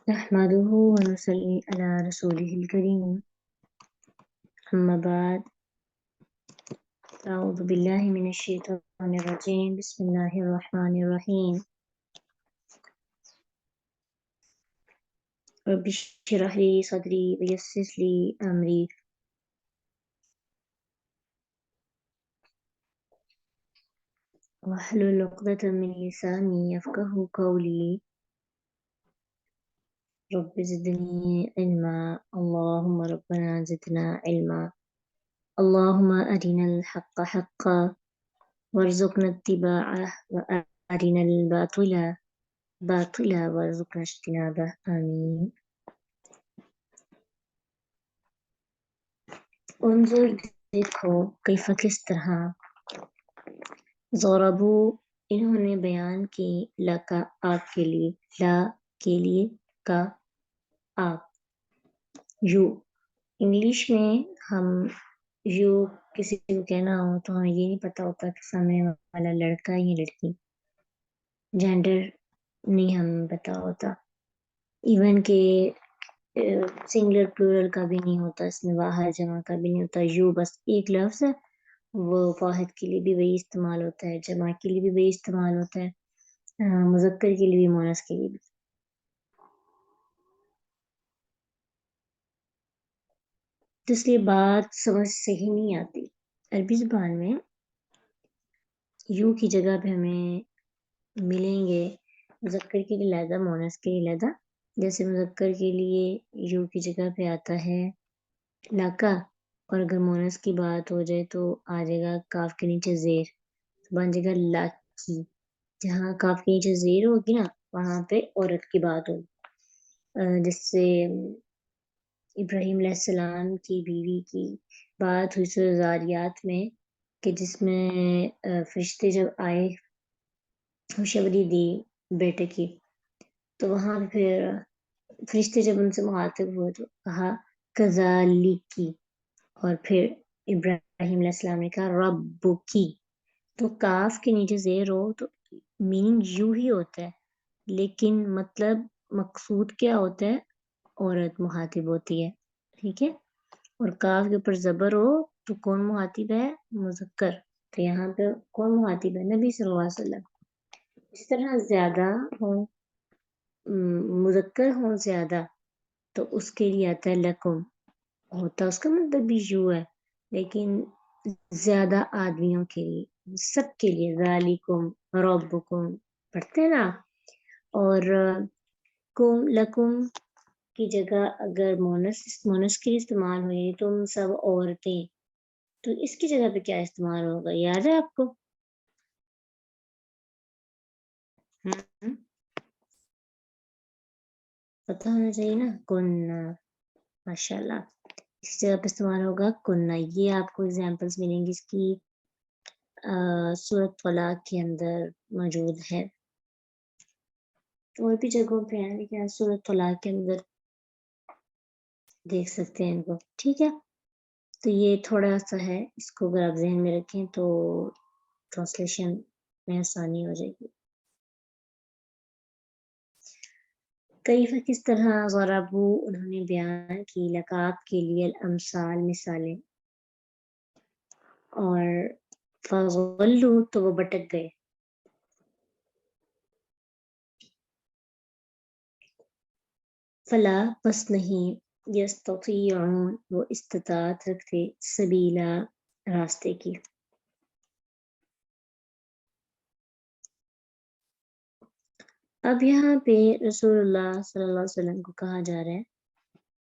نحمده ونصلي على رسوله الكريم أما بعد أعوذ بالله من الشيطان الرجيم بسم الله الرحمن الرحيم رب اشرح لي صدري ويسر لي أمري واحلل عقدة من لساني يفقهوا قولي رب زدني علما اللهم ربنا زدنا علما اللهم أرنا الحق حقا وارزقنا اتباعه وأرنا الباطل باطلا وارزقنا اجتنابه آمين انظر دیکھو کیف کس طرح ضربو انہوں نے بیان کی لکا آپ کے لیے لا کے لیے کا آپ یو انگلش میں ہم یو کسی کو کہنا ہو تو ہمیں یہ نہیں پتا ہوتا کہ سامنے والا لڑکا یا لڑکی جینڈر نہیں ہمیں پتا ہوتا ایون کہ سنگلر پلورل کا بھی نہیں ہوتا اس میں واحد جمع کا بھی نہیں ہوتا یو بس ایک لفظ ہے وہ واحد کے لیے بھی وہی استعمال ہوتا ہے جمع کے لیے بھی وہی استعمال ہوتا ہے مذکر کے لیے بھی مؤنث کے لیے بھی تو اس لیے بات سمجھ صحیح نہیں آتی عربی زبان میں یو کی جگہ پہ ہمیں ملیں گے مذکر کے لیے علیحدہ مؤنث کے لیے علیحدہ جیسے مذکر کے لیے یو کی جگہ پہ آتا ہے لاکا اور اگر مؤنث کی بات ہو جائے تو آ جائے گا کاف کے نیچے زیر بن جائے گا لاکی جہاں کاف کے نیچے زیر ہوگی نا وہاں پہ عورت کی بات ہوگی جس سے ابراہیم علیہ السلام کی بیوی کی بات ہوئی سورہ زاریات میں کہ جس میں فرشتے جب آئے خوشخبری دی بیٹے کی تو وہاں پھر فرشتے جب ان سے مخاطب ہوئے تو کہا کذالکی اور پھر ابراہیم علیہ السلام نے کہا ربکی تو کاف کے نیچے زیر ہو تو میننگ یو ہی ہوتا ہے لیکن مطلب مقصود کیا ہوتا ہے عورت مخاطب ہوتی ہے ٹھیک ہے اور کاف کے اوپر زبر ہو تو کون مخاطب ہے مذکر تو یہاں پہ کون مخاطب ہے نبی صلی اللہ علیہ وسلم اس طرح زیادہ ہوں مذکر ہوں زیادہ تو اس کے لیے آتا ہے لکم ہوتا اس کا مطلب بھی یو ہے لیکن زیادہ آدمیوں کے لیے سب کے لیے ذالکم ربکم پڑھتے ہیں نا اور کم لکم کی جگہ اگر مونس کے لیے استعمال ہوئی تم سب عورتیں تو اس کی جگہ پہ کیا استعمال ہوگا یاد ہے آپ کو پتہ ہونا چاہیے نا کننا ماشاء اللہ اس جگہ پہ استعمال ہوگا کننا یہ آپ کو ایگزامپلس ملیں گی اس کی سورۃ طلاق کے اندر موجود ہے اور بھی جگہوں پہ ہیں لیکن سورۃ طلاق کے اندر دیکھ سکتے ہیں ان کو ٹھیک ہے تو یہ تھوڑا سا ہے اس کو اگر آپ ذہن میں رکھیں تو ٹرانسلیشن میں آسانی ہو جائے گی کیف کس طرح ضربو انہوں نے بیان کی لکاب کے لیے الامثال مثالیں اور فغلو تو وہ بٹک گئے فلا بس نہیں یستطیعون وہ استطاعت رکھتے سبیلا راستے کی اب یہاں پہ رسول اللہ صلی اللہ علیہ وسلم کو کہا جا رہا ہے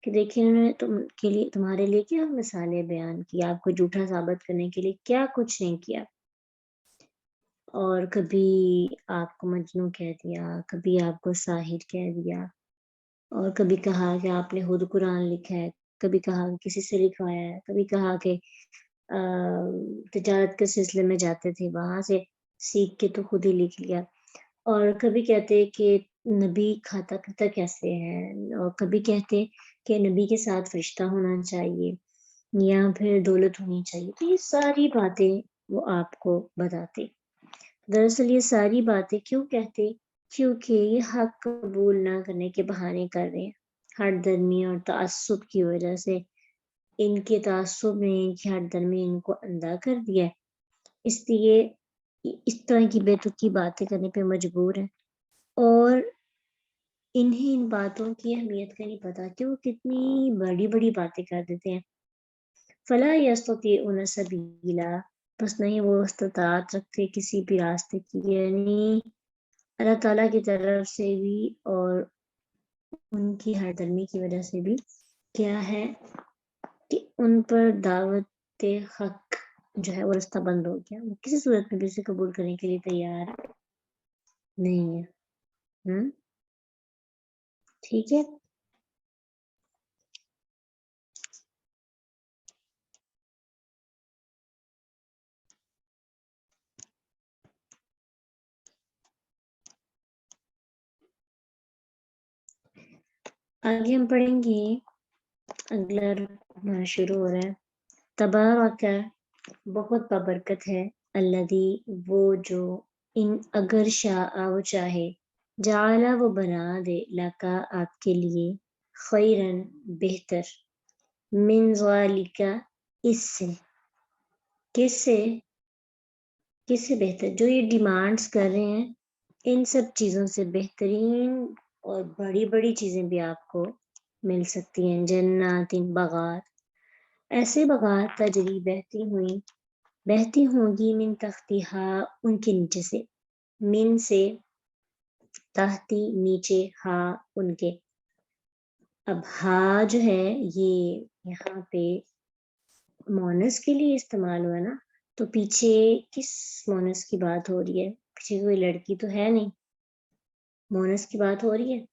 کہ دیکھیں انہوں نے تمہارے لیے کیا مثالیں بیان کی آپ کو جھوٹا ثابت کرنے کے لیے کیا کچھ نہیں کیا اور کبھی آپ کو مجنون کہہ دیا کبھی آپ کو ساحر کہہ دیا اور کبھی کہا کہ آپ نے خود قرآن لکھا ہے کبھی کہا کہ کسی سے لکھوایا ہے کبھی کہا کہ تجارت کے سلسلے میں جاتے تھے وہاں سے سیکھ کے تو خود ہی لکھ لیا اور کبھی کہتے کہ نبی کھاتا کھاتا کیسے ہے اور کبھی کہتے کہ نبی کے ساتھ فرشتہ ہونا چاہیے یا پھر دولت ہونی چاہیے تو یہ ساری باتیں وہ آپ کو بتاتے دراصل یہ ساری باتیں کیوں کہتے کیونکہ یہ حق قبول نہ کرنے کے بہانے کر رہے ہیں، ہر درمی اور تعصب کی وجہ سے ان کے تعصب نے ان کی ہر درمی ان کو اندھا کر دیا ہے، اس لیے اس طرح کی بے تکی باتیں کرنے پہ مجبور ہے، اور انہیں ان باتوں کی اہمیت کا نہیں پتا کہ وہ کتنی بڑی بڑی باتیں کر دیتے ہیں۔ فلا یستطیعون سبیلا، بس نہیں وہ استطاعت رکھتے کسی بھی راستے کی، یعنی اللہ تعالیٰ کی طرف سے بھی اور ان کی ہر درمی کی وجہ سے بھی کیا ہے کہ ان پر دعوت حق جو ہے وہ رستہ بند ہو گیا، وہ کسی صورت میں بھی اسے قبول کرنے کے لیے تیار نہیں ہے۔ ٹھیک ہے، آگے ہم پڑھیں گے، اگلا ہمارا شروع ہو رہا ہے۔ تبارک، بہت بابرکت ہے، الذی، وہ جو، ان اگر شاء وہ چاہے، جعل وہ بنا دے، لکا آپ کے لیے، خیرن بہتر، من ذالک اس سے، کس سے بہتر، جو یہ ڈیمانڈس کر رہے ہیں ان سب چیزوں سے بہترین اور بڑی بڑی چیزیں بھی آپ کو مل سکتی ہیں، جنات، باغات، ایسے باغات تجری بہتی ہوں گی، من تحتہا ان کے نیچے سے، من سے، تحتی نیچے، ہا ان کے، اب ہا جو ہے یہ یہاں پہ مونس کے لیے استعمال ہوا نا، تو پیچھے کس مونس کی بات ہو رہی ہے؟ پیچھے کوئی لڑکی تو ہے نہیں، مونس کی بات ہو رہی ہے۔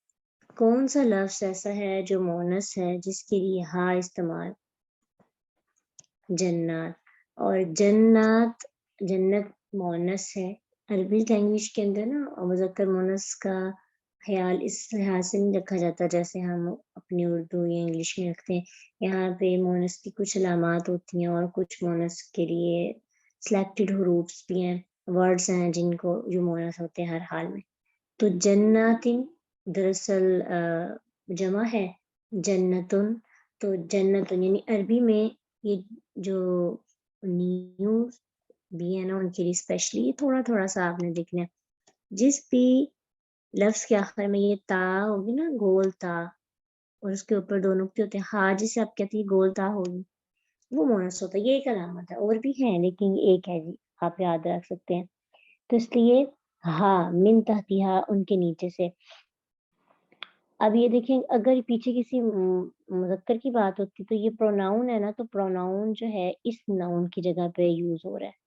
کون سا لفظ ایسا ہے جو مونس ہے جس کے لیے ہا استعمال؟ جنات، اور جنت مونس ہے۔ عربی لینگویج کے اندر نا مذکر مونس کا خیال اس لحاظ سے نہیں رکھا جاتا جیسے ہم اپنی اردو یا انگلش میں رکھتے ہیں، یہاں پہ مونس کی کچھ علامات ہوتی ہیں اور کچھ مونس کے لیے سلیکٹڈ حروفs بھی ہیں، ورڈز ہیں جن کو جو مونس ہوتے ہیں ہر حال میں۔ تو جناتن دراصل جمع ہے جنتن، تو جنتن یعنی عربی میں یہ جو نیو بھی ہے نا ان کے لیے اسپیشلی تھوڑا تھوڑا سا آپ نے دیکھنا ہے، جس بھی لفظ کے آخر میں یہ تا ہوگی نا، گول تا، اور اس کے اوپر دو نقطے ہوتے ہیں، ہا جسے آپ کہتے ہیں گول تا ہوگی، وہ مونس ہوتا ہے، یہ ایک علامت ہے، اور بھی ہیں لیکن ایک ہے جی، آپ یاد رکھ سکتے ہیں۔ تو اس لیے ہا، من تحتہا ان کے نیچے سے۔ اب یہ دیکھیں اگر پیچھے کسی مذکر کی بات ہوتی تو یہ پروناؤن ہے نا، تو پروناؤن جو ہے اس ناؤن کی جگہ پہ یوز ہو رہا ہے،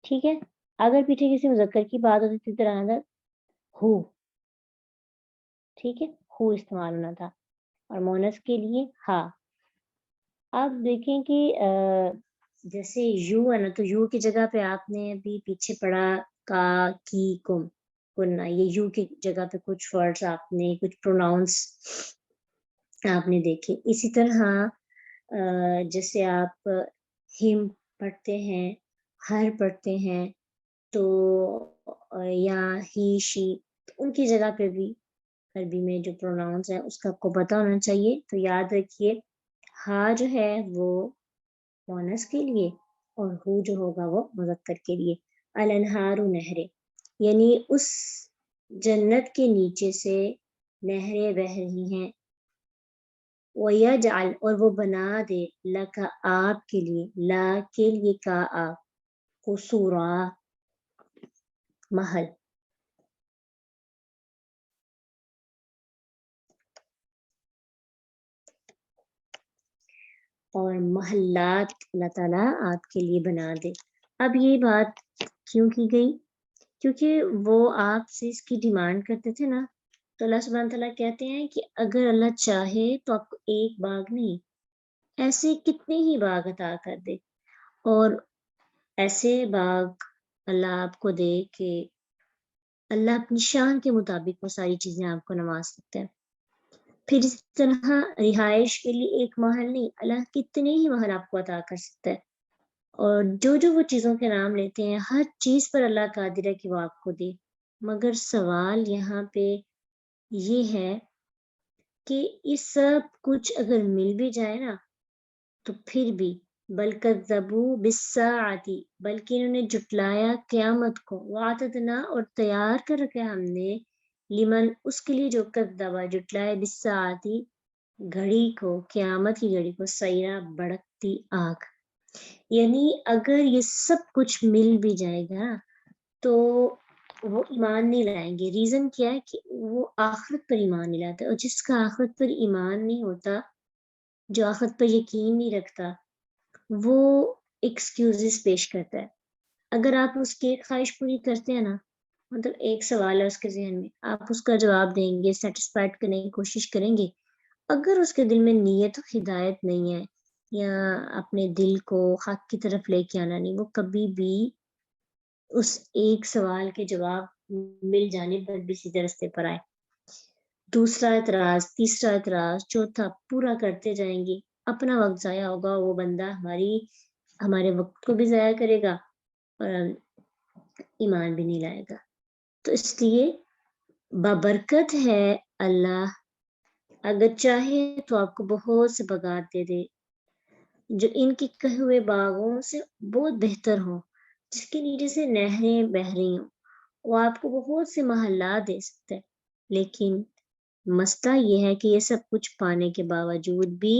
ٹھیک ہے۔ اگر پیچھے کسی مذکر کی بات ہوتی تو طرح اندر ہو، ٹھیک ہے، ہو استعمال ہونا تھا، اور مونس کے لیے ہا۔ اب دیکھیں کہ جیسے یو ہے نا، تو یو کی جگہ پہ آپ نے ابھی پیچھے پڑھا کا، کی، کم، کننا، یہ یو کی جگہ پہ کچھ ورڈز آپ نے، کچھ پروناؤنس آپ نے دیکھے۔ اسی طرح جیسے آپ ہم پڑھتے ہیں، ہر پڑھتے ہیں، تو یا ہی، شی، ان کی جگہ پہ بھی عربی میں جو پروناؤنس ہیں اس کا آپ کو پتہ ہونا چاہیے۔ تو یاد رکھیے ہا جو ہے وہ مونس کے لیے اور ہو جو ہوگا وہ مذکر کے لیے۔ الانہار نہریں، یعنی اس جنت کے نیچے سے نہریں بہہ رہی ہیں، وَيَجْعَلْ، اور وہ بنا دے، لَكَ آپ کے لیے، لا کے لیے، کا آپ، قصورا، محل۔ اور محلات اللہ تعالیٰ آپ کے لیے بنا دے۔ اب یہ بات کیوں کی گئی؟ کیونکہ وہ آپ سے اس کی ڈیمانڈ کرتے تھے نا، تو اللہ سبحانہ تعالیٰ کہتے ہیں کہ اگر اللہ چاہے تو آپ کو ایک باغ نہیں، ایسے کتنے ہی باغ عطا کر دے، اور ایسے باغ اللہ آپ کو دے کہ اللہ اپنی شان کے مطابق وہ ساری چیزیں آپ کو نواز سکتا ہے۔ پھر اس طرح رہائش کے لیے ایک محل نہیں، اللہ کتنے ہی محل آپ کو عطا کر سکتا ہے، اور جو وہ چیزوں کے نام لیتے ہیں ہر چیز پر اللہ قادر ہے کہ وہ آپ کو دے۔ مگر سوال یہاں پہ یہ ہے کہ یہ سب کچھ اگر مل بھی جائے نا تو پھر بھی بل کذبوا بالساعۃ، بلکہ انہوں نے جھٹلایا قیامت کو، وعددنا اور تیار کر رکھا ہم نے، لمن اس کے لیے جو کذبا جھٹلایا، بالساعۃ گھڑی کو، قیامت کی گھڑی کو، سیرا بڑکتی آگ۔ یعنی اگر یہ سب کچھ مل بھی جائے گا تو وہ ایمان نہیں لائیں گے۔ ریزن کیا ہے کہ وہ آخرت پر ایمان نہیں لاتے، اور جس کا آخرت پر ایمان نہیں ہوتا، جو آخرت پر یقین نہیں رکھتا، وہ ایکسکیوزز پیش کرتا ہے۔ اگر آپ اس کی ایک خواہش پوری کرتے ہیں نا، مطلب ایک سوال ہے اس کے ذہن میں، آپ اس کا جواب دیں گے، سیٹسفائڈ کرنے کی کوشش کریں گے، اگر اس کے دل میں نیت و ہدایت نہیں ہے یا اپنے دل کو حق کی طرف لے کے آنا نہیں، وہ کبھی بھی اس ایک سوال کے جواب مل جانے پر بھی سیدھے رستے پر آئے۔ دوسرا اعتراض، تیسرا اعتراض، چوتھا، پورا کرتے جائیں گے، اپنا وقت ضائع ہوگا، وہ بندہ ہمارے وقت کو بھی ضائع کرے گا اور ایمان بھی نہیں لائے گا۔ تو اس لیے بابرکت ہے اللہ اگر چاہے تو آپ کو بہت سے باغات دے دے جو ان کے کہے ہوئے باغوں سے بہت بہتر ہوں، جس کے نیچے سے نہریں بہہ رہی ہوں، وہ آپ کو بہت سے محلات دے سکتے ہیں، لیکن مسئلہ یہ ہے کہ یہ سب کچھ پانے کے باوجود بھی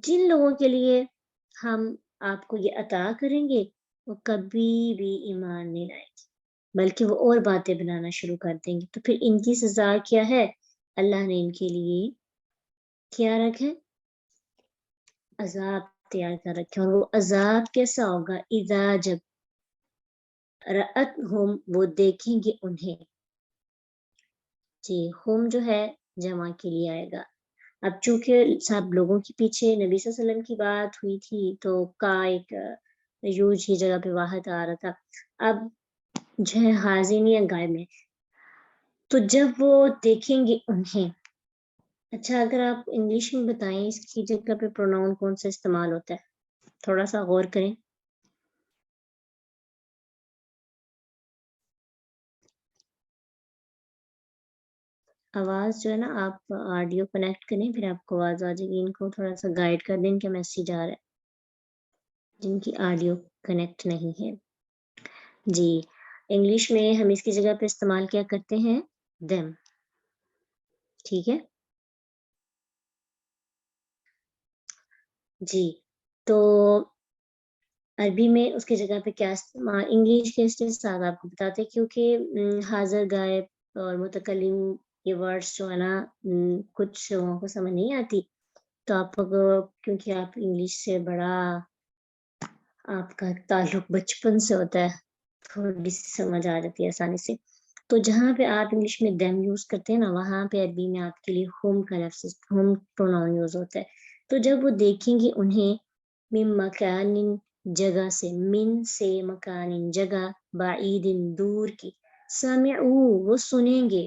جن لوگوں کے لیے ہم آپ کو یہ عطا کریں گے وہ کبھی بھی ایمان نہیں لائیں گے، بلکہ وہ اور باتیں بنانا شروع کر دیں گے۔ تو پھر ان کی سزا کیا ہے؟ اللہ نے ان کے لیے کیا رکھے؟ عذاب تیار کر رکھے، اور وہ عذاب کیسا ہوگا؟ اذا جب رأتہم وہ دیکھیں گے انہیں، جی ہم جو ہے جمع کے لیے آئے گا۔ اب چونکہ سب لوگوں کے پیچھے نبی صلی اللہ علیہ وسلم کی بات ہوئی تھی تو کا ایک یوج کی جگہ پہ واحد آ رہا تھا، اب جو ہے حاضر نہیں ہے، غائب میں، تو جب وہ دیکھیں گے انہیں، اچھا اگر آپ انگلش میں بتائیں اس کی جگہ پہ پروناؤن کون سا استعمال ہوتا ہے، تھوڑا سا غور کریں۔ آواز جو ہے نا، آپ آڈیو کنیکٹ کریں پھر آپ کو آواز آ جائے گی۔ ان کو تھوڑا سا گائیڈ کر دیں، ان کا میسیج آ رہا ہے جن کی آڈیو کنیکٹ نہیں ہے۔ جی انگلش میں ہم اس کی جگہ پہ استعمال کیا کرتے ہیں؟ them، ٹھیک ہے جی۔ تو عربی میں اس کی جگہ پہ کیا استعمال، انگلش کے ساتھ آپ کو بتاتے، کیونکہ حاضر غائب اور متکلم یہ ورڈز جو ہے نا کچھ لوگوں کو سمجھ نہیں آتی، تو آپ کیونکہ آپ انگلش سے بڑا آپ کا تعلق بچپن سے ہوتا ہے، تھوڑی سی سمجھ آ جاتی ہے آسانی سے، تو جہاں پہ آپ انگلش میں دیم یوز کرتے ہیں نا، وہاں پہ عربی میں آپ کے لیے ہوم کا لفظ، ہوم پروناؤن یوز ہوتا ہے۔ تو جب وہ دیکھیں گے انہیں، من مکان جگہ سے، من سے مکان جگہ، بعید دور کی، سمعو وہ سنیں گے،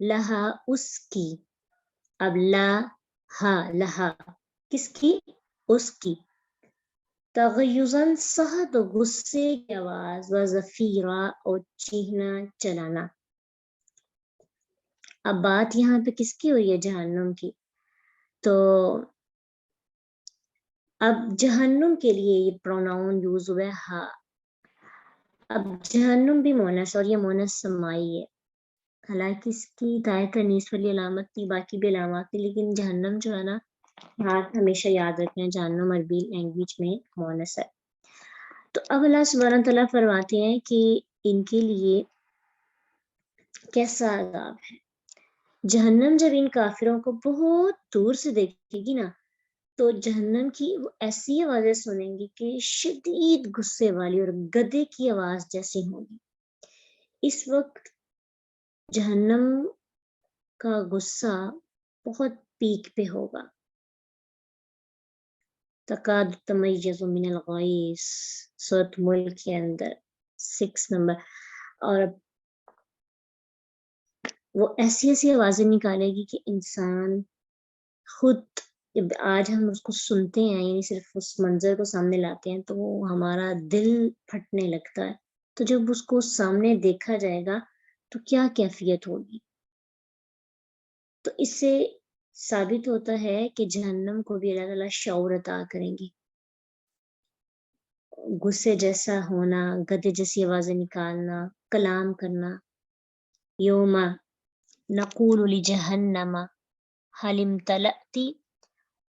لہا اس کی، اب لا ہا لہا کس کی؟ اس کی، تغیظاً سخت غصے کی آواز، و زفیرا اور چیخنا چلانا۔ اب بات یہاں پہ کس کی ہوئی ہے؟ جہنم کی۔ تو اب جہنم کے لیے یہ پروناؤن یوز ہوا ہے ہا۔ اب جہنم بھی مونس، اور یہ مونس سمائی ہے، حالانکہ اس کی تائے تنیس والی علامت تھی، باقی بھی علامات تھی، لیکن جہنم جو ہے نا، آپ ہمیشہ یاد رکھیں جہنم عربی لینگویج میں مونس ہے۔ تو اب اللہ سبحانہ تعالیٰ فرماتے ہیں کہ ان کے لیے کیسا عذاب ہے۔ جہنم جب ان کافروں کو بہت دور سے دیکھے گی نا، تو جہنم کی وہ ایسی آوازیں سنیں گی کہ شدید غصے والی اور گدے کی آواز جیسی ہوگی۔ اس وقت جہنم کا غصہ بہت پیک پہ ہوگا، تکاد تمیز من الغیظ، سورۃ ملک کے اندر 6 نمبر، اور وہ ایسی ایسی آوازیں نکالے گی کہ انسان خود، آج ہم اس کو سنتے ہیں، یعنی صرف اس منظر کو سامنے لاتے ہیں تو ہمارا دل پھٹنے لگتا ہے، تو جب اس کو سامنے دیکھا جائے گا تو کیا کیفیت ہوگی؟ تو اس سے ثابت ہوتا ہے کہ جہنم کو بھی اللہ تعالیٰ شعور عطا کریں گے. غصے جیسا ہونا، گدے جیسی آوازیں نکالنا، کلام کرنا. یوم نقول لجہنم حل امتلأتی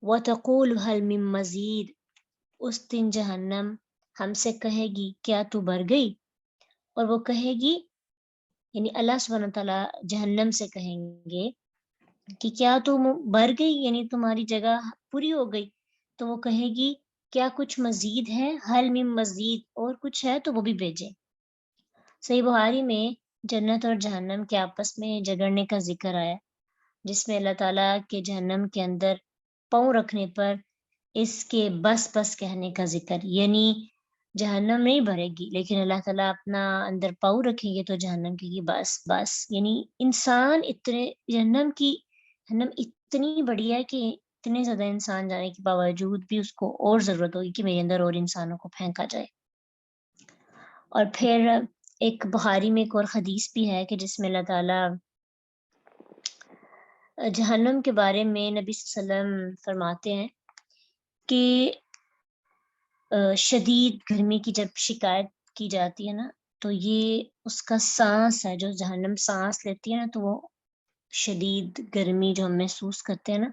وتقول حل من مزید. اس دن جہنم ہم سے کہے گی کیا تو بھر گئی، اور وہ کہے گی، یعنی اللہ سبحانہ تعالیٰ جہنم سے کہیں گے کہ کیا تم بھر گئی، یعنی تمہاری جگہ پوری ہو گئی. تو وہ کہے گی کیا کچھ مزید ہے، حل من مزید، اور کچھ ہے تو وہ بھی بھیجے. صحیح بخاری میں جنت اور جہنم کے آپس میں جگڑنے کا ذکر آیا، جس میں اللہ تعالیٰ کے جہنم کے اندر پاؤں رکھنے پر اس کے بس بس کہنے کا ذکر، یعنی جہنم نہیں بھرے گی لیکن اللہ تعالیٰ اپنا اندر پاؤں رکھیں گے تو جہنم کی بس بس. یعنی انسان اتنے جہنم اتنی بڑی ہے کہ اتنے زیادہ انسان جانے کے باوجود بھی اس کو اور ضرورت ہوگی کہ میرے اندر اور انسانوں کو پھینکا جائے. اور پھر ایک بخاری میں ایک اور حدیث بھی ہے کہ جس میں اللہ تعالیٰ جہنم کے بارے میں نبی صلی اللہ علیہ وسلم فرماتے ہیں کہ شدید گرمی کی جب شکایت کی جاتی ہے نا، تو یہ اس کا سانس ہے، جو جہنم سانس لیتی ہے نا، تو وہ شدید گرمی جو ہم محسوس کرتے ہیں نا،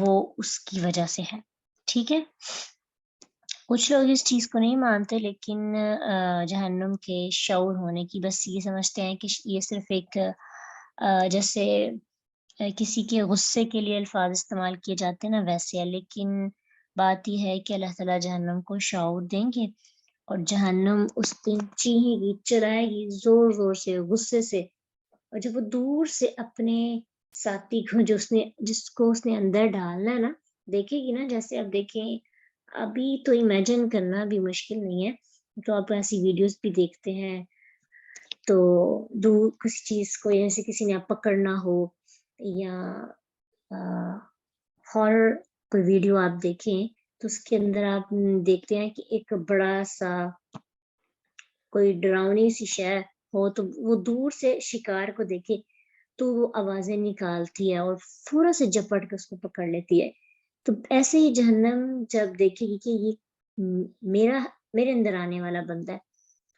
وہ اس کی وجہ سے ہے. ٹھیک ہے، کچھ لوگ اس چیز کو نہیں مانتے، لیکن جہنم کے شعور ہونے کی بس یہ سمجھتے ہیں کہ یہ صرف ایک جیسے کسی کے غصے کے لیے الفاظ استعمال کیے جاتے ہیں نا، ویسے ہے. لیکن بات یہ ہے کہ اللہ تعالیٰ جہنم کو شعور دیں گے، اور جہنم اس دن چیخے گی، چلائے گی زور زور سے، غصے سے. اور جب وہ دور سے اپنے ساتھی کو جس کو اس نے اندر ڈالنا ہے نا دیکھے گی نا، جیسے اب دیکھیں، ابھی تو امیجن کرنا بھی مشکل نہیں ہے، تو آپ ایسی ویڈیوز بھی دیکھتے ہیں، تو دور کسی چیز کو جیسے کسی نے آپ پکڑنا ہو، یا ہارر کوئی ویڈیو آپ دیکھیں تو اس کے اندر آپ دیکھتے ہیں کہ ایک بڑا سا کوئی ڈراؤنی سی شے ہو تو وہ دور سے شکار کو دیکھے تو وہ آوازیں نکالتی ہے اور تھوڑا سے جپٹ کے اس کو پکڑ لیتی ہے. تو ایسے ہی جہنم جب دیکھے گی کہ یہ میرے اندر آنے والا بندہ ہے،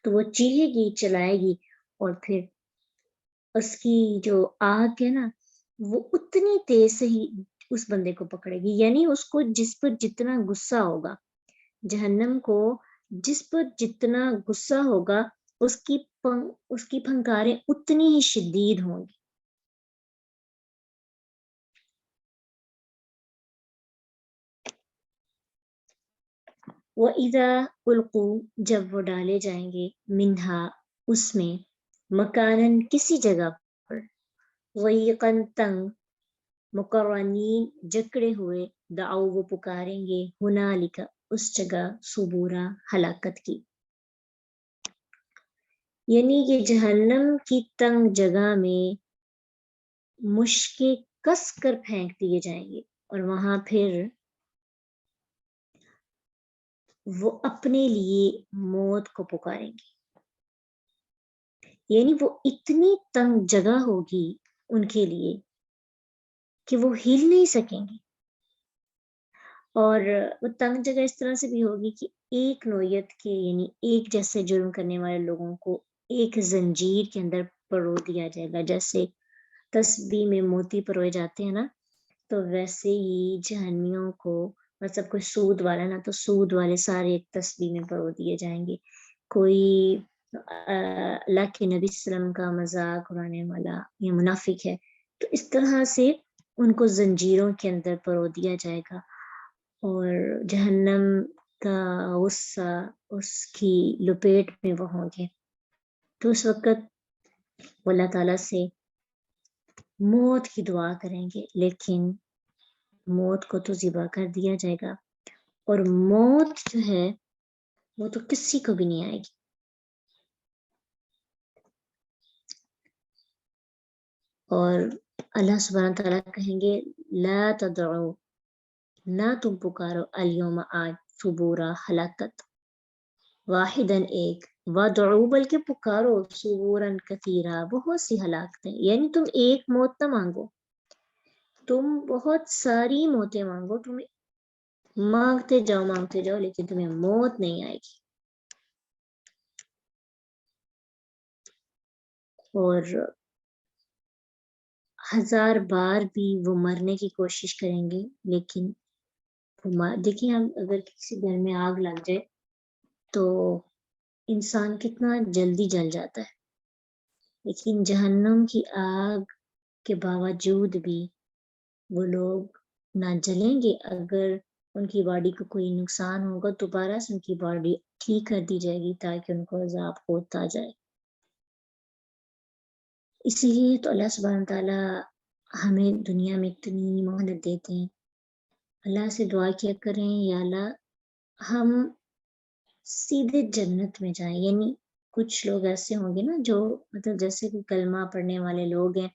تو وہ چیخے گی، چلائے گی، اور پھر اس کی جو آگ ہے نا وہ اتنی تیز سے ہی اس بندے کو پکڑے گی. یعنی اس کو جس پر جتنا غصہ ہوگا، جہنم کو جس پر جتنا غصہ ہوگا، اس کی پھنکاریں اتنی ہی شدید ہوں گی. وَإِذَا أُلْقُوا جب وہ ڈالے جائیں گے، منہا اس میں، مکانن کسی جگہ پر، ضَيِّقًا تنگ، مقرنین جکڑے ہوئے، دعو وہ پکاریں گے، ہنالک اس جگہ، ثبورا ہلاکت کی. یعنی کہ جہنم کی تنگ جگہ میں مشکیں کس کر پھینک دیے جائیں گے، اور وہاں پھر وہ اپنے لیے موت کو پکاریں گے. یعنی وہ اتنی تنگ جگہ ہوگی ان کے لیے کہ وہ ہل نہیں سکیں گے. اور وہ تنگ جگہ اس طرح سے بھی ہوگی کہ ایک نوعیت کے، یعنی ایک جیسے جرم کرنے والے لوگوں کو ایک زنجیر کے اندر پرو دیا جائے گا. جیسے تسبیح میں موتی پروئے جاتے ہیں نا، تو ویسے ہی جہنمیوں کو، مطلب کوئی سود والا نا، تو سود والے سارے ایک تسبیح میں پرو دیے جائیں گے. کوئی اللہ کے نبی صلی اللہ علیہ وسلم کا مذاق اڑانے والا یا منافق ہے، تو اس طرح سے ان کو زنجیروں کے اندر پرو دیا جائے گا. اور جہنم کا غصہ اس کی لپیٹ میں وہ ہوں گے. تو اس وقت وہ اللہ تعالیٰ سے موت کی دعا کریں گے، لیکن موت کو تو ذبح کر دیا جائے گا، اور موت جو ہے وہ تو کسی کو بھی نہیں آئے گی. اور اللہ سبحانہ تعالیٰ کہیں گے لا تدعو، نہ تم پکارو، الیوم آج، ثبورا ہلاکت، واحدن ایک، وادعو بلکہ پکارو، سبورن کثیرا بہت سی ہلاکتیں، یعنی تم ایک موت نہ مانگو، تم بہت ساری موتیں مانگو، تم مانگتے جاؤ لیکن تمہیں موت نہیں آئے گی. اور 1000 بار بھی وہ مرنے کی کوشش کریں گے لیکن دیکھیں اگر کسی گھر میں آگ لگ جائے تو انسان کتنا جلدی جل جاتا ہے، لیکن جہنم کی آگ کے باوجود بھی وہ لوگ نہ جلیں گے. اگر ان کی باڈی کو کوئی نقصان ہوگا دوبارہ سے ان کی باڈی ٹھیک کر دی جائے گی تاکہ ان کو عذاب ہوتا جائے. اسی لیے تو اللہ سبحانہ تعالیٰ ہمیں دنیا میں اتنی مہلت دیتے ہیں. اللہ سے دعا کیا کریں، یا اللہ ہم سیدھے جنت میں جائیں. یعنی کچھ لوگ ایسے ہوں گے نا جو مطلب جیسے کہ کلمہ پڑھنے والے لوگ ہیں،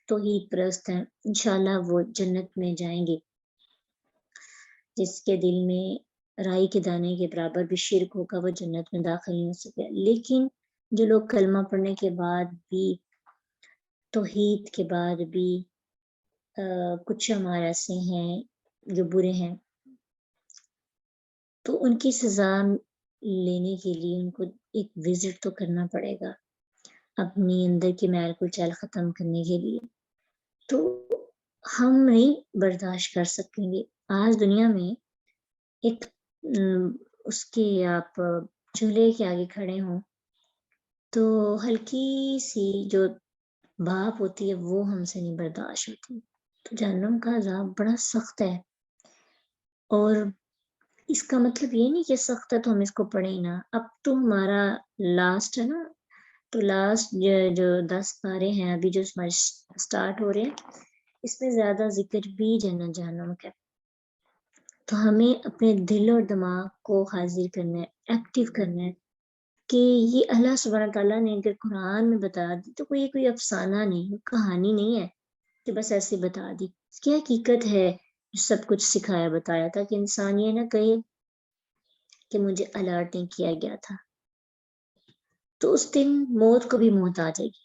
توحید پرست ہیں، انشاءاللہ وہ جنت میں جائیں گے. جس کے دل میں رائی کے دانے کے برابر بھی شرک ہوگا وہ جنت میں داخل نہیں ہو سکے. لیکن جو لوگ کلمہ پڑھنے کے بعد بھی، توحید کے بعد بھی کچھ ہمارے ایسے ہیں جو برے ہیں، تو ان کی سزا لینے کے لیے ان کو ایک وزٹ تو کرنا پڑے گا اپنی اندر کی میل کچیل ختم کرنے کے لیے. تو ہم نہیں برداشت کر سکیں گے. آج دنیا میں ایک اس کے آپ چولہے کے آگے کھڑے ہوں تو ہلکی سی جو بھاپ ہوتی ہے وہ ہم سے نہیں برداشت ہوتی. تو جہنم کا عذاب بڑا سخت ہے، اور اس کا مطلب یہ نہیں کہ سخت ہے تو ہم اس کو پڑھیں نا. اب تو ہمارا لاسٹ ہے نا، تو لاسٹ جو 10 پارے ہیں ابھی جو سٹارٹ ہو رہے ہیں، اس میں زیادہ ذکر بھی جنت جہنم کا. تو ہمیں اپنے دل اور دماغ کو حاضر کرنا ہے، ایکٹیو کرنا ہے کہ یہ اللہ سبحانہ تعالیٰ نے اگر قرآن میں بتا دی تو کوئی افسانہ نہیں، کہانی نہیں ہے کہ بس ایسے بتا دی. اس کی حقیقت ہے جو سب کچھ سکھایا بتایا تھا کہ انسان یہ نہ کہے کہ مجھے الرٹ نہیں کیا گیا تھا. تو اس دن موت کو بھی موت آ جائے گی.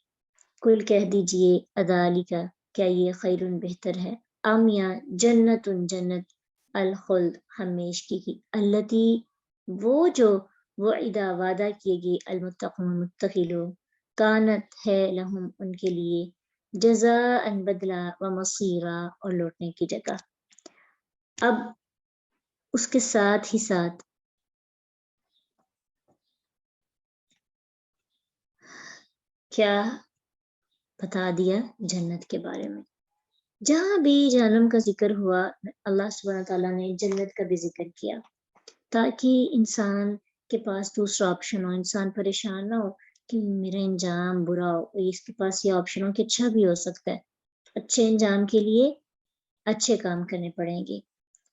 کل کہہ دیجئے ادالی کا، کیا یہ خیر بہتر ہے، ام یا جنت جنت الخلد ہمیشگی کی، التی وہ جو وعدہ وعدہ کیے گئے، المتقون متقی لوگ، کانت ہے لہم ان کے لیے، جزاء بدلہ و مصیرہ اور لوٹنے کی جگہ. اب اس کے ساتھ ہی ساتھ کیا بتا دیا جنت کے بارے میں. جہاں بھی جہنم کا ذکر ہوا اللہ سبحانہ تعالیٰ نے جنت کا بھی ذکر کیا تاکہ انسان کے پاس دوسرا آپشن ہو، انسان پریشان نہ ہو کہ میرا انجام برا ہو. اس کے پاس یہ آپشن ہو کہ اچھا بھی ہو سکتا ہے، اچھے انجام کے لیے اچھے کام کرنے پڑیں گے.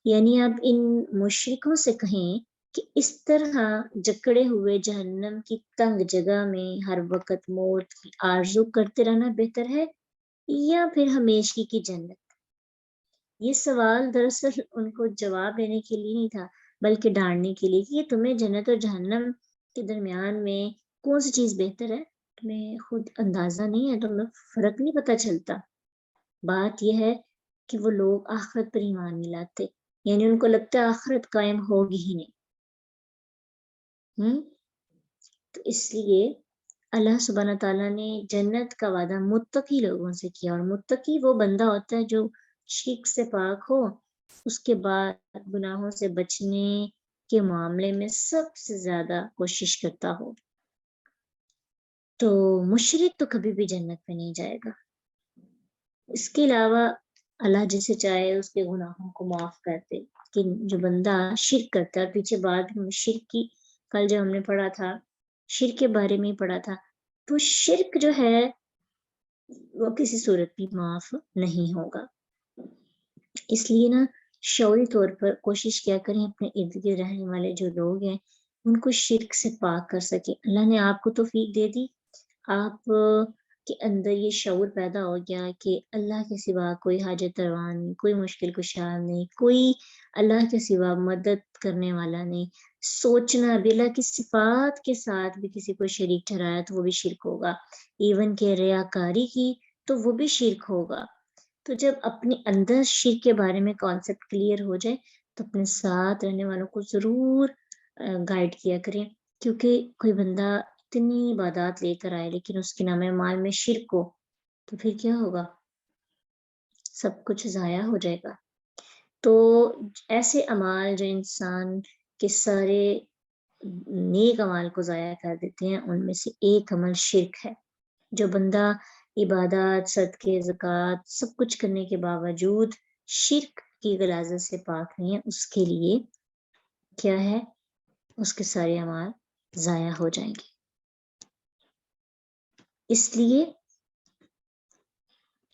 یعنی اب ان مشرکوں سے کہیں کہ اس طرح جکڑے ہوئے جہنم کی تنگ جگہ میں ہر وقت موت کی آرزو کرتے رہنا بہتر ہے یا پھر ہمیشگی کی جنت. یہ سوال دراصل ان کو جواب دینے کے لیے نہیں تھا بلکہ ڈانٹنے کے لیے کہ یہ تمہیں جنت اور جہنم کے درمیان میں کون سی چیز بہتر ہے، تمہیں خود اندازہ نہیں ہے، تمہیں فرق نہیں پتہ چلتا. بات یہ ہے کہ وہ لوگ آخرت پر ایمان نہیں لاتے، یعنی ان کو لگتا ہے آخرت قائم ہوگی ہی نہیں. تو اس لیے اللہ سبحانہ تعالیٰ نے جنت کا وعدہ متقی لوگوں سے کیا، اور متقی وہ بندہ ہوتا ہے جو شرک سے پاک ہو، اس کے بعد گناہوں سے بچنے کے معاملے میں سب سے زیادہ کوشش کرتا ہو. تو مشرک تو کبھی بھی جنت میں نہیں جائے گا. اس کے علاوہ اللہ جسے چاہے اس کے گناہوں کو معاف کر دے، کہ جو بندہ شرک کرتا ہے، پیچھے بعد میں شرک کی کل جو ہم نے پڑھا تھا شرک کے بارے میں ہی پڑھا تھا، تو شرک جو ہے وہ کسی صورت بھی معاف نہیں ہوگا. اس لیے نا شعوری طور پر کوشش کیا کریں اپنے ارد گرد رہنے والے جو لوگ ہیں ان کو شرک سے پاک کر سکے. اللہ نے آپ کو توفیق دے دی، آپ کے اندر یہ شعور پیدا ہو گیا کہ اللہ کے سوا کوئی حاجت روا نہیں، کوئی مشکل کشا نہیں، کوئی اللہ کے سوا مدد کرنے والا نہیں. سوچنا بھی، اللہ کی صفات کے ساتھ بھی کسی کو شریک ٹھہرایا تو وہ بھی شرک ہوگا، ایون کہ ریاکاری کی تو وہ بھی شرک ہوگا۔ تو جب اپنے اندر شرک کے بارے میں کانسیپٹ کلیئر ہو جائے تو اپنے ساتھ رہنے والوں کو ضرور گائیڈ کیا کریں، کیونکہ کوئی بندہ اتنی عبادات لے کر آئے لیکن اس کے نام مال میں شرک ہو تو پھر کیا ہوگا؟ سب کچھ ضائع ہو جائے گا۔ تو ایسے اعمال جو انسان کے سارے نیک اعمال کو ضائع کر دیتے ہیں ان میں سے ایک عمل شرک ہے۔ جو بندہ عبادات، صدقے، زکوٰۃ سب کچھ کرنے کے باوجود شرک کی غلاظت سے پاک نہیں ہے، اس کے لیے کیا ہے؟ اس کے سارے اعمال ضائع ہو جائیں گے۔ اس لیے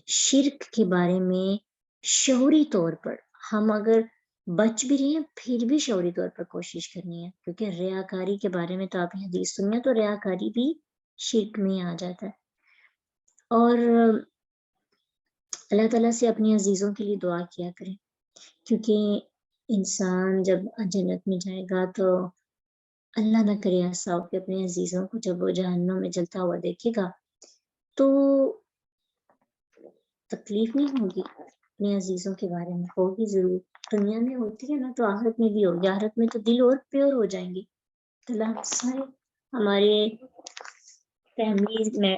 شرک کے بارے میں شعوری طور پر ہم اگر بچ بھی رہے ہیں پھر بھی شعوری طور پر کوشش کرنی ہے، کیونکہ ریاکاری کے بارے میں تو آپ نے حدیث سنی ہے، تو ریاکاری بھی شرک میں آ جاتا ہے۔ اور اللہ تعالیٰ سے اپنے عزیزوں کے لیے دعا کیا کریں، کیونکہ انسان جب جنت میں جائے گا تو اللہ نہ کرے ایسا ہو کہ اپنے عزیزوں کو جب وہ جہنم میں جلتا ہوا دیکھے گا تو تکلیف نہیں ہوگی، اپنے عزیزوں کے بارے میں ہوگی ضرور، دنیا میں ہوتی ہے نا تو آخرت میں بھی ہوگی، آخرت میں تو دل اور پیور ہو جائیں گے۔ تو اللہ سارے ہمارے فیملیز میں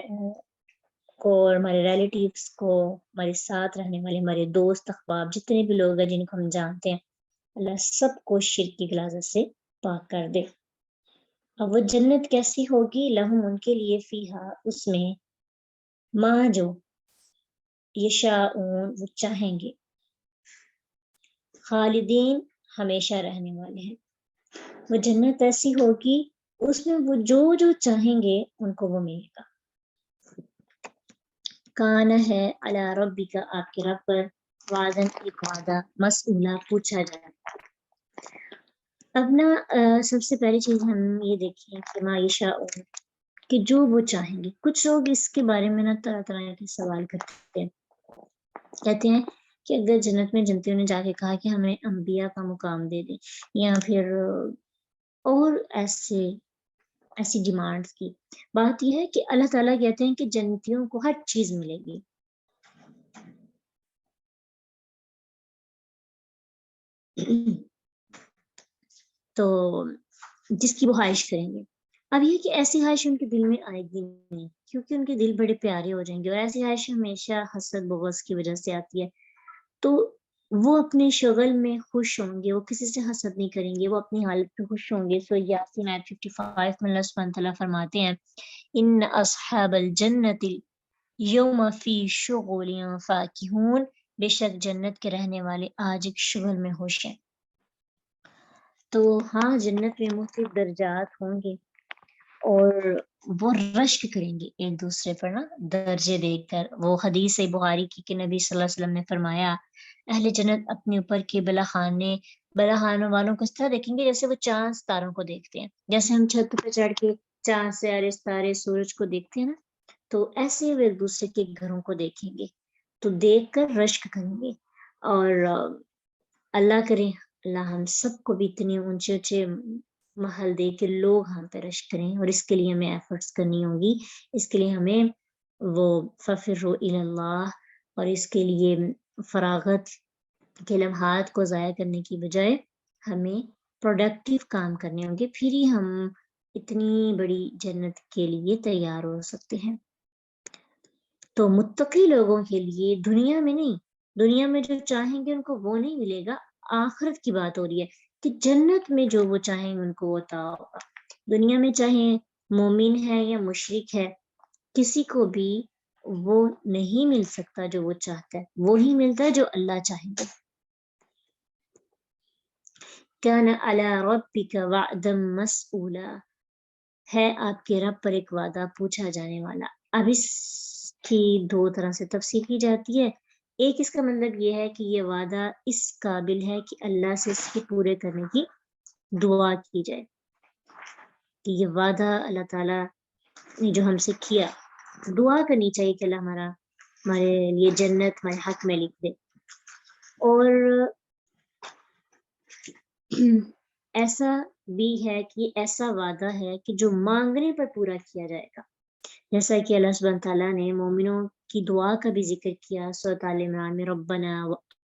کو اور ہمارے ریلیٹیوز کو، ہمارے ساتھ رہنے والے ہمارے دوست احباب جتنے بھی لوگ ہیں جن کو ہم جانتے ہیں، اللہ سب کو شرک کی غلاظت سے پاک کر دے۔ اب وہ جنت کیسی ہوگی؟ لہم ان کے لیے فیہا اس میں، ماں جو یشاءون وہ چاہیں گے، خالدین ہمیشہ رہنے والے ہیں۔ وہ جنت ایسی ہوگی اس میں وہ جو جو چاہیں گے ان کو وہ ملے گا۔ کانا ہے علی ربی کا آپ کے رب پر، وعدن ایک وعدہ، مسئولہ پوچھا جائے۔ اب نا سب سے پہلی چیز ہم یہ دیکھیں کہ ما یشاءون کہ جو وہ چاہیں گے۔ کچھ لوگ اس کے بارے میں نا طرح طرح کے سوال کرتے ہیں، کہتے ہیں کہ اگر جنت میں جنتیوں نے جا کے کہا کہ ہمیں انبیاء کا مقام دے دیں، یا پھر اور ایسی ڈیمانڈز کی، بات یہ ہے کہ اللہ تعالیٰ کہتے ہیں کہ جنتیوں کو ہر چیز ملے گی، تو جس کی وہ خواہش کریں گے۔ اب یہ کہ ایسی خواہش ان کے دل میں آئے گی نہیں، کیونکہ ان کے دل بڑے پیارے ہو جائیں گے، اور ایسی خواہش ہمیشہ حسد بغض کی وجہ سے آتی ہے۔ تو وہ اپنے شغل میں خوش ہوں گے، وہ کسی سے حسد نہیں کریں گے، وہ اپنی حالت پہ خوش ہوں گے۔ سورہ یاسین آیت 55 میں اللہ سبحانہ تعالیٰ فرماتے ہیں ان اصحاب الجنت یوم فی شغل فاکہون، بے شک جنت کے رہنے والے آج ایک شغل میں خوش ہیں۔ تو ہاں جنت میں مختلف درجات ہوں گے اور وہ رشک کریں گے ایک دوسرے پر نا درجے دیکھ کر۔ وہ حدیث بخاری کی کہ نبی صلی اللہ علیہ وسلم نے فرمایا اہل جنت اپنے اوپر کے بلا خانوں والوں کو اس طرح دیکھیں گے جیسے وہ چاند ستاروں کو دیکھتے ہیں، جیسے ہم چھت پہ چڑھ کے چاند سیارے ستارے سورج کو دیکھتے ہیں نا، تو ایسے وہ ایک دوسرے کے گھروں کو دیکھیں گے، تو دیکھ کر رشک کریں گے۔ اور اللہ کرے اللہ ہم سب کو بھی اتنے اونچے اونچے محل دے کے لوگ ہم پہ رشک کریں، اور اس کے لیے ہمیں ایفرٹس کرنی ہوگی، اس کے لیے ہمیں وہ ففروا الی اللہ، اور اس کے لیے فراغت کے لمحات کو ضائع کرنے کی بجائے ہمیں پروڈکٹیو کام کرنے ہوں گے، پھر ہی ہم اتنی بڑی جنت کے لیے تیار ہو سکتے ہیں۔ تو متقی لوگوں کے لیے دنیا میں نہیں، دنیا میں جو چاہیں گے ان کو وہ نہیں ملے گا، آخرت کی بات ہو رہی ہے کہ جنت میں جو وہ چاہیں گے ان کو وہ عطا ہوگا۔ دنیا میں چاہے مومن ہے یا مشرک ہے، کسی کو بھی وہ نہیں مل سکتا جو وہ چاہتا ہے، وہی ملتا ہے جو اللہ چاہے گا۔ کان علی ربک وعدا مسئولا، ہے آپ کے رب پر ایک وعدہ پوچھا جانے والا۔ اب اس کی دو طرح سے تفسیر کی جاتی ہے، ایک اس کا مطلب یہ ہے کہ یہ وعدہ اس قابل ہے کہ اللہ سے اس کے پورے کرنے کی دعا کی جائے، کہ یہ وعدہ اللہ تعالیٰ نے جو ہم سے کیا، دعا کرنی چاہیے کہ اللہ ہمارے لیے جنت ہمارے حق میں لکھ دے۔ اور ایسا بھی ہے کہ ایسا وعدہ ہے کہ جو مانگنے پر پورا کیا جائے گا، جیسا کہ اللہ سبحانہ تعالیٰ نے مومنوں کی دعا کا بھی ذکر کیا سورۃ آل عمران میں، ربنا